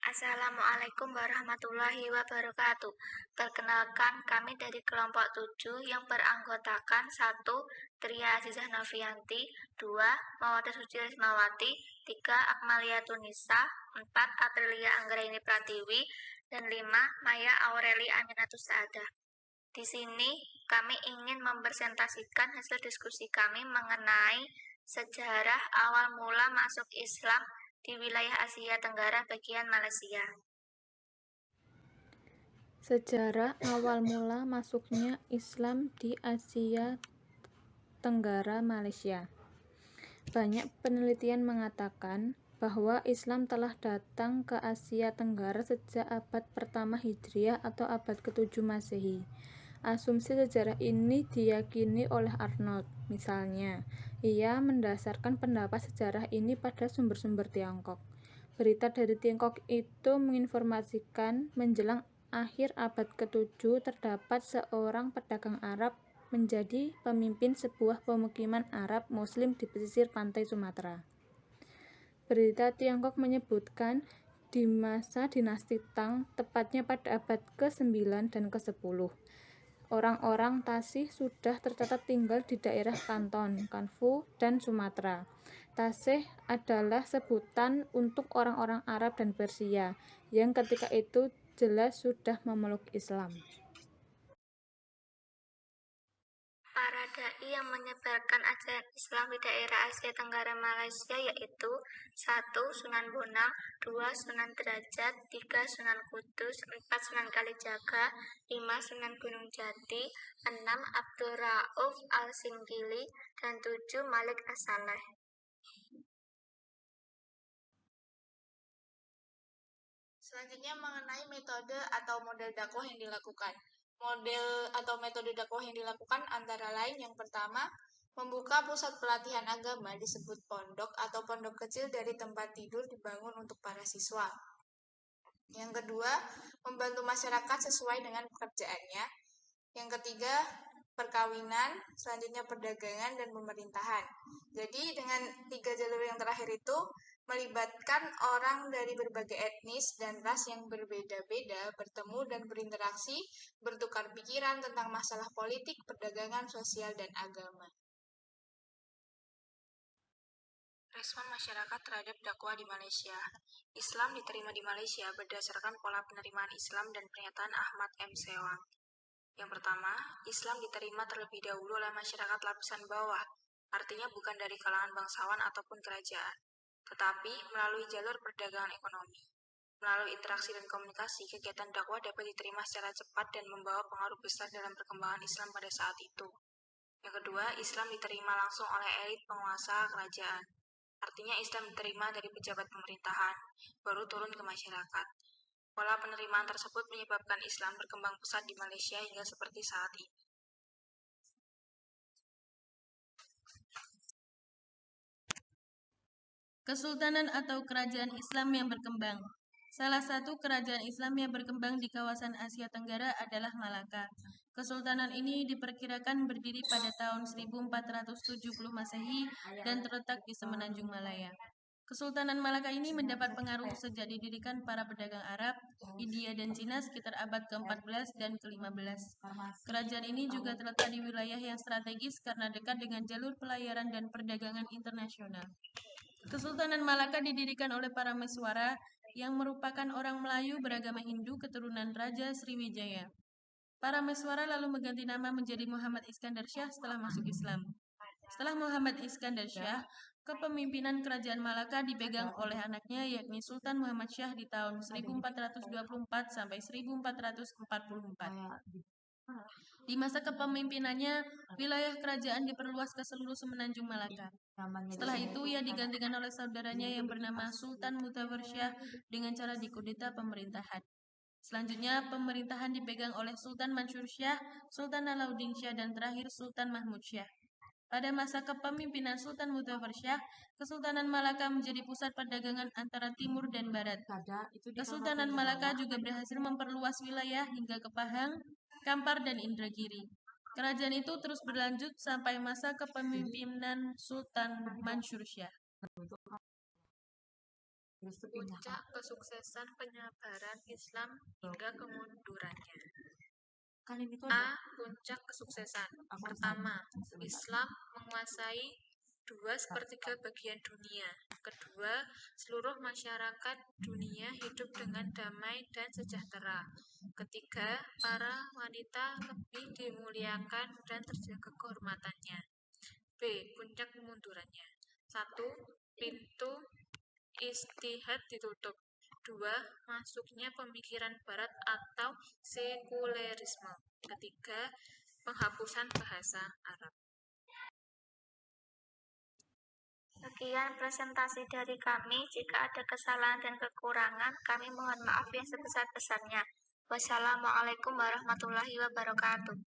Assalamualaikum warahmatullahi wabarakatuh. Perkenalkan, kami dari kelompok 7 yang beranggotakan 1. Tria Azizah Novianti, 2. Mawadah Suci Rismawati, 3. Akmalia Tunisa, 4. Aprilia Anggraini Pratiwi, dan 5. Maya Aureli Aminatus Saadah. Di sini kami ingin mempresentasikan hasil diskusi kami mengenai sejarah awal mula masuk Islam di wilayah Asia Tenggara bagian Malaysia. Sejarah awal mula masuknya Islam di Asia Tenggara Malaysia. Banyak penelitian mengatakan bahwa Islam telah datang ke Asia Tenggara sejak abad pertama Hijriah atau abad ke-7 Masehi. Asumsi sejarah ini diyakini oleh Arnold. Misalnya, ia mendasarkan pendapat sejarah ini pada sumber-sumber Tiongkok. Berita dari Tiongkok itu menginformasikan menjelang akhir abad ke-7 terdapat seorang pedagang Arab menjadi pemimpin sebuah pemukiman Arab Muslim di pesisir pantai Sumatera. Berita Tiongkok menyebutkan di masa dinasti Tang, tepatnya pada abad ke-9 dan ke-10, orang-orang Tasih sudah tercatat tinggal di daerah Kanton, Kanfu, dan Sumatera. Tasih adalah sebutan untuk orang-orang Arab dan Persia yang ketika itu jelas sudah memeluk Islam. Para dai yang menyebarkan ajaran Islam di daerah Asia Tenggara Malaysia yaitu 1. Sunan Bonang, 2. Sunan Derajat, 3. Sunan Kudus, 4. Sunan Kalijaga, 5. Sunan Gunung Jati, 6. Abdul Rauf Al-Singgili, dan 7. Malik As-Saleh. Selanjutnya mengenai metode atau model dakwah yang dilakukan. Model atau metode dakwah yang dilakukan antara lain yang pertama, membuka pusat pelatihan agama disebut pondok atau pondok kecil dari tempat tidur dibangun untuk para siswa. Yang kedua, membantu masyarakat sesuai dengan pekerjaannya. Yang ketiga, perkawinan, selanjutnya perdagangan dan pemerintahan. Jadi dengan 3 jalur yang terakhir itu melibatkan orang dari berbagai etnis dan ras yang berbeda-beda bertemu dan berinteraksi, bertukar pikiran tentang masalah politik, perdagangan, sosial, dan agama. Respon masyarakat terhadap dakwah di Malaysia. Islam diterima di Malaysia berdasarkan pola penerimaan Islam dan pernyataan Ahmad M. Sewang. Yang pertama, Islam diterima terlebih dahulu oleh masyarakat lapisan bawah, artinya bukan dari kalangan bangsawan ataupun kerajaan, tetapi melalui jalur perdagangan ekonomi. Melalui interaksi dan komunikasi, kegiatan dakwah dapat diterima secara cepat dan membawa pengaruh besar dalam perkembangan Islam pada saat itu. Yang kedua, Islam diterima langsung oleh elit penguasa kerajaan. Artinya Islam diterima dari pejabat pemerintahan, baru turun ke masyarakat. Pola penerimaan tersebut menyebabkan Islam berkembang pesat di Malaysia hingga seperti saat ini. Kesultanan atau kerajaan Islam yang berkembang. Salah satu kerajaan Islam yang berkembang di kawasan Asia Tenggara adalah Malaka. Kesultanan ini diperkirakan berdiri pada tahun 1470 Masehi dan terletak di Semenanjung Malaya. Kesultanan Malaka ini mendapat pengaruh sejak didirikan para pedagang Arab, India dan Cina sekitar abad ke-14 dan ke-15. Kerajaan ini juga terletak di wilayah yang strategis karena dekat dengan jalur pelayaran dan perdagangan internasional. Kesultanan Malaka didirikan oleh para Meswara yang merupakan orang Melayu beragama Hindu keturunan Raja Sriwijaya. Para Meswara lalu mengganti nama menjadi Muhammad Iskandar Shah setelah masuk Islam. Setelah Muhammad Iskandar Shah, kepemimpinan kerajaan Malaka dipegang oleh anaknya yakni Sultan Muhammad Shah di tahun 1424 sampai 1444. Di masa kepemimpinannya, wilayah kerajaan diperluas ke seluruh Semenanjung Malaka. Setelah itu, ia digantikan oleh saudaranya yang bernama Sultan Mutawar Shah dengan cara dikudeta pemerintahan. Selanjutnya, pemerintahan dipegang oleh Sultan Mansur Shah, Sultan Alauddin Shah, dan terakhir Sultan Mahmud Shah. Pada masa kepemimpinan Sultan Mutawar Shah, Kesultanan Malaka menjadi pusat perdagangan antara timur dan barat. Kesultanan Malaka juga berhasil memperluas wilayah hingga ke Pahang, Kampar, dan Indragiri. Kerajaan itu terus berlanjut sampai masa kepemimpinan Sultan Mansur Shah. Puncak kesuksesan penyebaran Islam hingga kemundurannya. A. Puncak kesuksesan. Pertama, Islam menguasai 2/3 bagian dunia. Kedua, seluruh masyarakat dunia hidup dengan damai dan sejahtera. Ketiga, para wanita lebih dimuliakan dan terjaga kehormatannya. B. Puncak kemundurannya. 1. Pintu ijtihad ditutup. 2. Masuknya pemikiran barat atau sekulerisme. Ketiga, penghapusan bahasa Arab. Sekian presentasi dari kami. Jika ada kesalahan dan kekurangan, kami mohon maaf yang sebesar-besarnya. Wassalamualaikum warahmatullahi wabarakatuh.